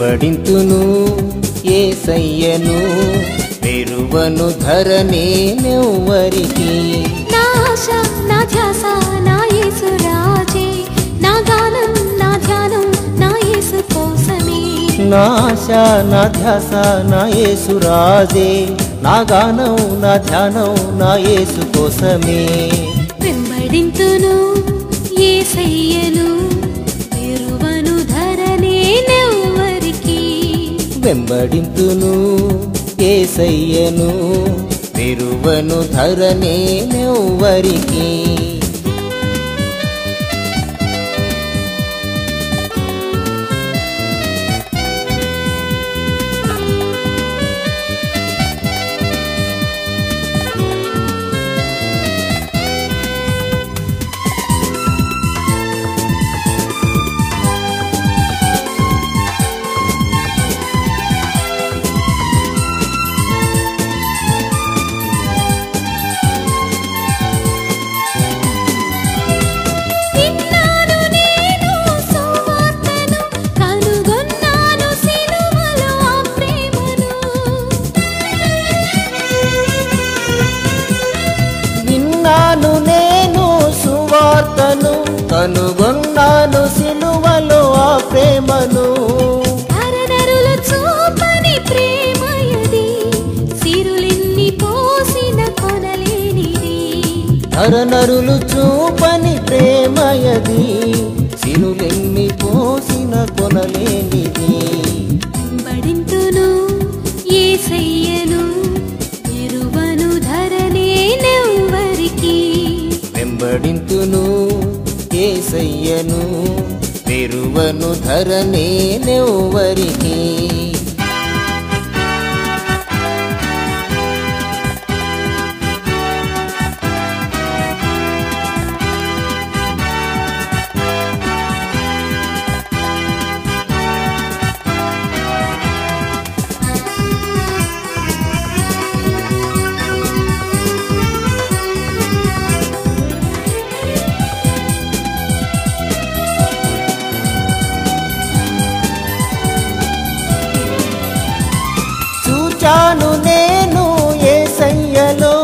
వెంబడింతును యేసయ్యను వెరువను ధరనేనెవ్వరికి నా ఆశ నా ధ్యాస నా యేసు రాజే నా గానం నా ధ్యానం నా యేసు కోసమే నా ఆశ నా ధ్యాస నా యేసు రాజే నా గానం నా ధ్యానం నా యేసు కోసమే వెంబడింతును యేసయ్యను వెరువను ధరనేనెవ్వరికి వెంబడింతును యేసయ్యను వెరువను ధరనేనెవ్వరికి కనుగొన్నాను సిలువలో ఆ ప్రేమను అరనరులు చూపని ప్రేమయది సిరులెన్ని పోసిన కొనలేనిది అరనరులు చూపని ప్రేమయది సిరులెన్ని పోసిన కొనలేనిది వెంబడింతును యేసయ్యను వెరువను ధరనేనెవ్వరికి వెంబడింతును యేసయ్యను వెరువను ధరనేనెవ్వరికి చూచాను నేను యేసయ్యలో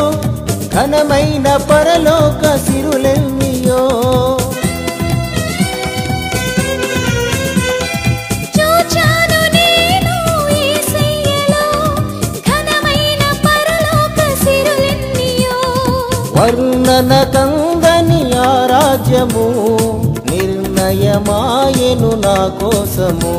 ఘనమైన పరలోక సిరులెన్నియో చూచాను నేను యేసయ్యలో ఘనమైన పరలోక సిరులెన్నియో వర్ణన కందని ఆ రాజ్యము నిర్ణయమాయెను నా కోసము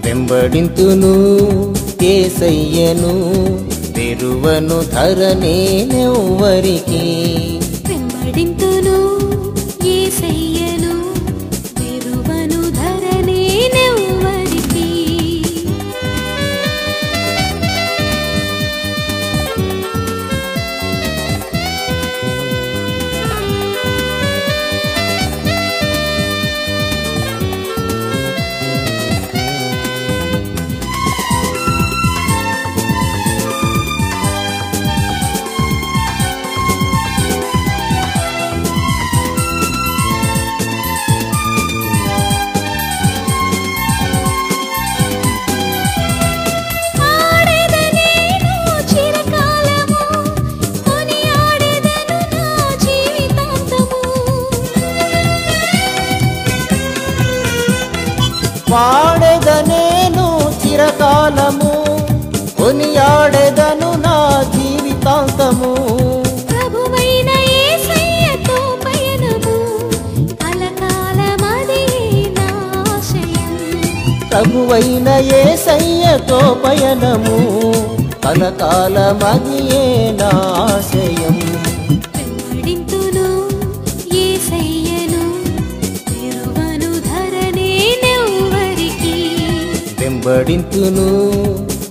వెంబడింతును యేసయ్యను వెరువను ధరనేనెవ్వరికి వెంబడింతును యేసయ్యను వెరువను ధరనేనెవ్వరికి పాడెదనేను చిరకాలము కొనియాడెదను నా జీవితాంతము ప్రభువైన యేసయ్యతో పయనము కలకాలమది నా ఆశయం ప్రభువైన యేసయ్యతో పయనము కలకాలమదియే నా ఆశయం వెంబడింతును యేసయ్యను వెరువను ధరనేనెవ్వరికి వెంబడింతును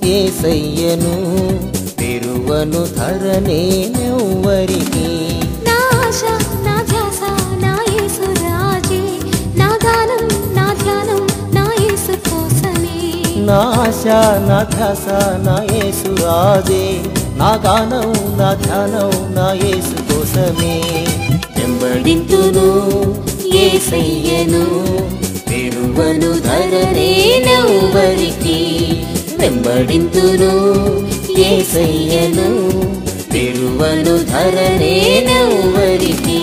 యేసయ్యను వెరువను ధరనేనెవ్వరికి నా ఆశ నా ధ్యాస నా యేసు రాజే నా గానం నా ధ్యానం నా యేసు కోసమే నా ఆశ నా ధ్యాస నా యేసు రాజే నా గానం నా ధ్యానం నా యేసు కోసమే కోసమే వెంబడింతును యేసయ్యను విడువను ధరనేనెవ్వరికి వెంబడింతును యేసయ్యను విడువను ధరనేనెవ్వరికి